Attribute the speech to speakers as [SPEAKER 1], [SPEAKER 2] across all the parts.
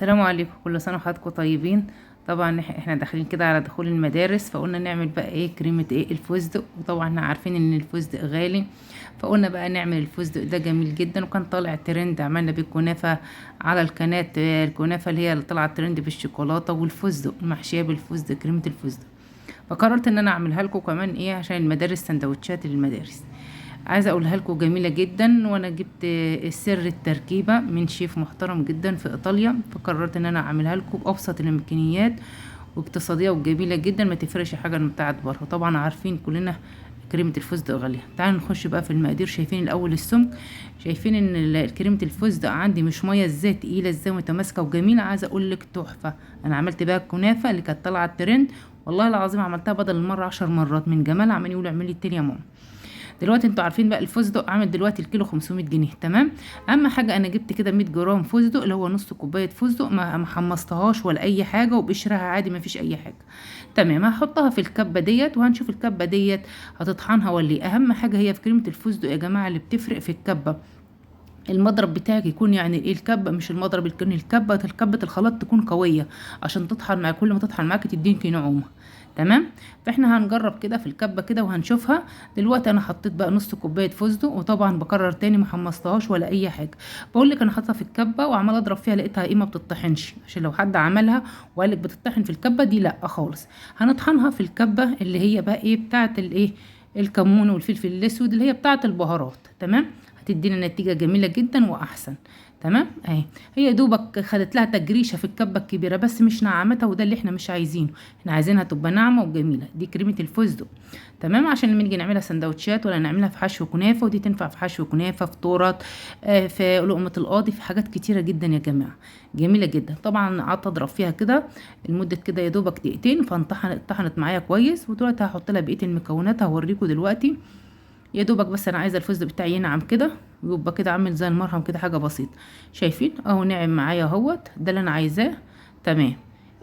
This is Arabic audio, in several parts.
[SPEAKER 1] السلام عليكم، كل سنه وحضراتكم طيبين. طبعا احنا داخلين كده على دخول المدارس، فقلنا نعمل بقى ايه كريمه الفستق. وطبعا احنا عارفين ان الفستق غالي، فقلنا بقى نعمل الفستق ده جميل جدا، وكان طالع ترند. عملنا بالكنافه على القناه، الكنافه اللي هي اللي طلعت ترند بالشوكولاته والفستق المحشيه بالفستق، كريمه الفستق. فقررت ان انا اعملها لكم كمان ايه عشان المدارس، سندوتشات للمدارس. عايزه اقولها لكم جميله جدا، وانا جبت سر التركيبه من شيف محترم جدا في ايطاليا، فقررت ان انا اعملها لكم بابسط الامكانيات واقتصاديه وجميله جدا، ما تفرقش حاجه من بتاعه بره. طبعا عارفين كلنا كريمه الفستق غاليه. تعالوا نخش بقى في المقادير. شايفين الاول السمك، شايفين ان كريمه الفستق عندي مش ميه ازاي تقيله ازاي متماسكه وجميله. عايزه اقول لك تحفه. انا عملت بقى الكنافه اللي كانت طالعه الترند، والله العظيم عملتها بدل المره 10 مرات من جمال. عمال يقولوا اعملي التاني يا ماما. دلوقتي انتوا عارفين بقى الفستق عامل دلوقتي الكيلو 500 جنيه، تمام. اهم حاجه انا جبت كده 100 جرام فستق، اللي هو نص كوبايه فستق، ما حمصتهاش ولا اي حاجه، وبقشرها عادي ما فيش اي حاجه. تمام. هحطها في الكبه ديت، وهنشوف الكبه ديت هتطحنها ولا ايه. اهم حاجه هي في كريمه الفستق يا جماعه اللي بتفرق في الكبه، المضرب بتاعك يكون يعني ايه الكبه، مش المضرب يكون الكبه الخلاط تكون قويه عشان تطحن معاك. كل ما تطحن معاك تديني نعومه. تمام. فاحنا هنجرب كده في الكبه كده وهنشوفها. دلوقتي انا حطيت بقى نص كوبايه فستق، وطبعا بكرر تاني ما حمصتهاش ولا اي حاجه. بقول لك انا حاطها في الكبه وعماله اضرب فيها، لقيتها ايه ما بتطحنش، عشان لو حد عملها وقال لك بتطحن في الكبه دي، لا خالص. هنطحنها في الكبه اللي هي بقى ايه بتاعه الايه الكمون والفلفل الاسود، اللي هي بتاعه البهارات. تمام. هتدينا نتيجة جميلة جدا وأحسن. تمام اهي. هي دوبك خدت لها تجريشة في الكبة الكبيرة، بس مش نعمتها، وده اللي احنا مش عايزينه. احنا عايزينها تبقى ناعمة وجميلة. دي كريمة الفستق. تمام. عشان لما نيجي نعملها سندوتشات ولا نعملها في حشو كنافة، ودي تنفع في حشو كنافة، في طورات، في لقمة القاضي، في حاجات كتيرة جدا يا جماعة. جميلة جدا. طبعا قعدت اضرب فيها كده لمدة كده يا دوبك دقيقتين، فانطحنت معايا كويس. ودلوقتي هحط لها بقية المكونات هوريكم دلوقتي. يا دوبك بس انا عايزه الفستق بتاعي ينعم كده، ويبقى كده عامل زي المرهم كده، حاجه بسيطه. شايفين اهو ناعم معايا اهوت، ده اللي انا عايزاه. تمام.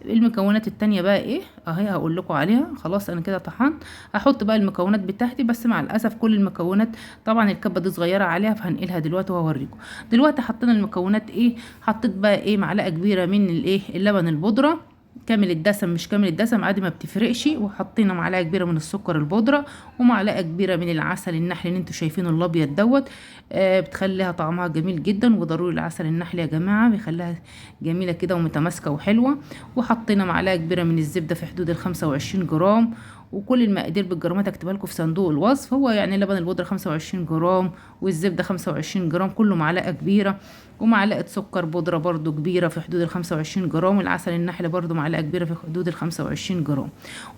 [SPEAKER 1] المكونات التانية بقى ايه اهي هقول لكم عليها. خلاص انا كده طحنت. هحط بقى المكونات بتاعتي، بس مع الاسف كل المكونات طبعا الكبه دي صغيره عليها، فهنقلها دلوقتي وهوريكم. دلوقتي حطينا المكونات ايه. حطيت بقى ايه معلقه كبيره من الايه اللبن البودره، كامل الدسم مش كامل الدسم عادي ما بتفرقش. وحطينا معلقه كبيره من السكر البودره، ومعلقه كبيره من العسل النحل اللي انتوا شايفينه الابيض دوت. بتخليها طعمها جميل جدا. وضروري العسل النحل يا جماعه، بيخليها جميله كده ومتماسكه وحلوه. وحطينا معلقه كبيره من الزبده في حدود ال 25 جرام. وكل المقادير بالجرامات هكتبها لكم في صندوق الوصف. هو يعني لبن البودره 25 جرام، والزبده 25 جرام، كله معلقه كبيره. ومعلقه سكر بودره برضو كبيره في حدود ال 25 جرام، والعسل النحل برضو معلقه كبيره في حدود ال 25 جرام.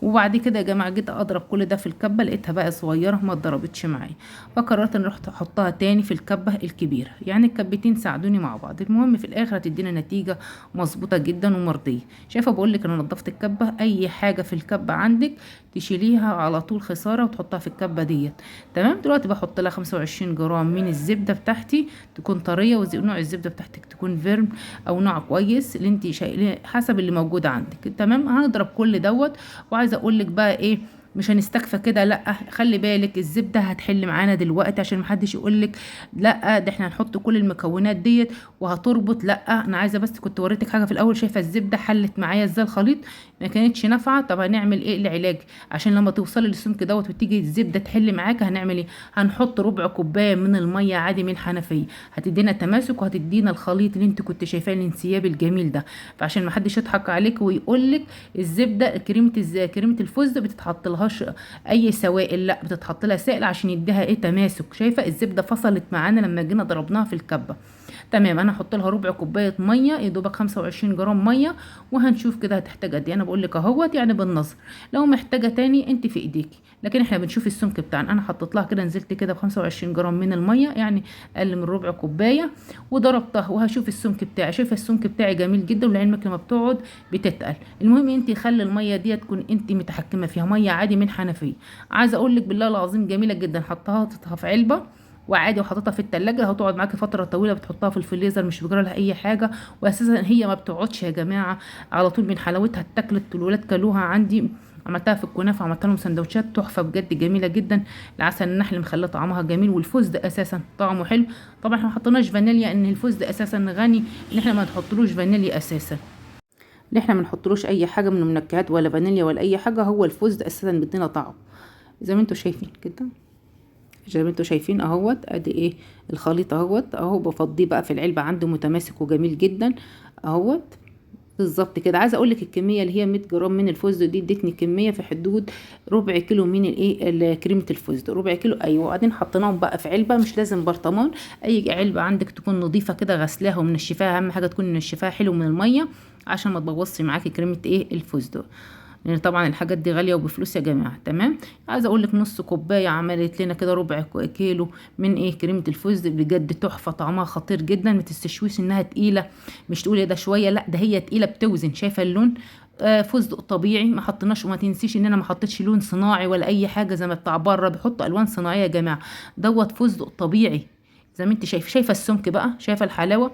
[SPEAKER 1] وبعد كده يا جماعه جيت اضرب كل ده في الكبه، لقيتها بقى صغيره ما اتضربتش معايا، فقررت ان رحت احطها تاني في الكبه الكبيره. يعني الكبتين ساعدوني مع بعض. المهم في الاخر هتدينا نتيجه مظبوطه جدا ومرضيه. شايفه بقول لك انا نضفت الكبه، اي حاجه في الكبه عندك تشيليها على طول خساره وتحطها في الكبه ديت. تمام. دلوقتي بحط لها 25 جرام من الزبده بتاعتي، تكون طريه، ونوع الزبده بتاعتك تكون فيرم او نوع كويس اللي انت شايله حسب اللي موجود عندك. تمام. هنضرب كل دوت. وعايزه اقول لك بقى ايه، مش هنستكفى كده، لا خلي بالك الزبده هتحل معانا دلوقتي، عشان محدش يقول لك لا ده احنا هنحط كل المكونات ديت وهتربط. لا انا عايزه بس كنت وريتك حاجه في الاول. شايفه الزبده حلت معايا ازاي الخليط، ما كانتش نافعه. طب هنعمل ايه العلاج عشان لما توصلي للسمك دوت وتيجي الزبده تحل معاك؟ هنعمل ايه؟ هنحط ربع كوبايه من الميه عادي من الحنفيه، هتدينا تماسك وهتدينا الخليط اللي انت كنت شايفاه الانسياب الجميل ده. فعشان ما حدش يضحك عليك ويقول لك الزبده كريمه الفستق بتتحط لهاش اي سوائل، لا بتتحط لها سائل عشان يديها ايه تماسك. شايفه الزبده فصلت معانا لما جينا ضربناها في الكبه. تمام. انا هحط لها ربع كوبايه ميه، يا دوبك 25 جرام ميه، وهنشوف كده هتحتاج قد ايه. انا بقول لك اهوت يعني بالنظر، لو محتاجه تاني انت في ايديكي، لكن احنا بنشوف السمك بتاعنا. انا حطيت لها كده، نزلت كده ب 25 جرام من الميه، يعني اقل من ربع كوبايه، وضربتها وهشوف السمك بتاعي. شايفه السمك بتاعي جميل جدا، ولعلمك لما بتقعد بتتقل. المهم انت خلي الميه دي تكون انت متحكمه فيها، ميه عادي من حنفيه. عايزه اقول لك بالله العظيم جميله جدا. حطها في علبه وعادي، وحطيتها في التلاجة، هتقعد معاكي فترة طويلة. بتحطها في الفريزر مش بيجرى لها اي حاجة. واساسا هي ما بتقعدش يا جماعة، على طول من حلاوتها اتاكلت، الولاد كلوها عندي عملتها في الكنافه، عملت لهم سندوتشات تحفه بجد جميله جدا. العسل النحل مخليه طعمها جميل، والفستق اساسا طعمه حلو. طبعا احنا ما حطيناش فانيليا، ان الفستق اساسا غني ان احنا ما نحطلوش فانيليا اساسا، ان احنا ما نحطلوش اي حاجه من المنكهات ولا فانيليا ولا اي حاجه. هو الفستق اساسا بيدينا طعم زي ما انتم شايفين كده، زي ما انتم شايفين اهوت. ادي ايه الخليط اهوت اهو، بفضيه بقى في العلبه عندي متماسك وجميل جدا اهوت بالظبط كده. عايزه اقول لك الكميه اللي هي 100 جرام من الفستق دي ادتني كميه في حدود ربع كيلو من الايه كريمه الفستق، ربع كيلو. ايوه. وبعدين حطيناهم بقى في علبه، مش لازم برطمان، اي علبه عندك تكون نظيفه كده غسلاها ومنشفاها، اهم حاجه تكون منشفاها حلو من الميه عشان ما تبوظش معاكي كريمه الفستق، لان طبعا الحاجات دي غاليه وبفلوس يا جماعه. تمام. عايزه اقول لك نص كوبايه عملت لنا كده ربع كيلو من كريمه الفستق، بجد تحفه، طعمها خطير جدا. ما تستشويش انها تقيله، مش تقولي ده شويه، لا ده هي تقيله بتوزن. شايفه اللون؟ فستق طبيعي ما حطيناش. وما تنسيش ان انا ما حطيتش لون صناعي ولا اي حاجه زي ما بتاع بره بيحطوا الوان صناعيه يا جماعه. دوت فستق طبيعي زي ما انت شايفه السمك بقى، شايفه الحلاوه.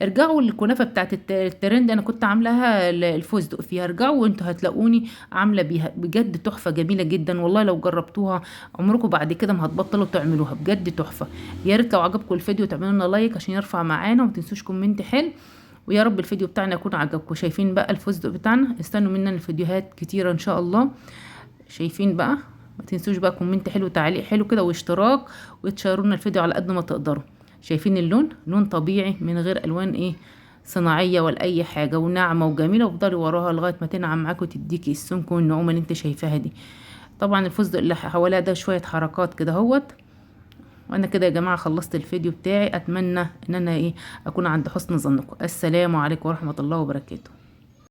[SPEAKER 1] ارجعوا للكنافه بتاعت الترند، انا كنت عاملاها الفستق فيها، ارجعوا وانتوا هتلاقوني عامله بيها، بجد تحفه جميله جدا والله. لو جربتوها عمركم بعد كده ما هتبطلوا تعملوها، بجد تحفه. يا ريت لو عجبكم الفيديو تعملوا لنا لايك عشان يرفع معانا، وما تنسوش كومنت حلو. ويا رب الفيديو بتاعنا يكون عجبكم. شايفين بقى الفستق بتاعنا، استنوا مننا الفيديوهات كتيره ان شاء الله. شايفين بقى؟ ما تنسوش بقى كومنت حلو، تعليق حلو كده، واشتراك، وتشيرونا الفيديو على قد ما تقدروا. شايفين اللون؟ لون طبيعي من غير الوان صناعيه ولا اي حاجه، وناعمه وجميله. وافضلي وراها لغايه ما تنعم معاكي وتديكي السمك والنعومه اللي انت شايفاها دي. طبعا الفستق اللي حواليها ده شويه حركات كده اهوت. وانا كده يا جماعه خلصت الفيديو بتاعي. اتمنى ان انا اكون عند حسن ظنكم. السلام عليكم ورحمه الله وبركاته.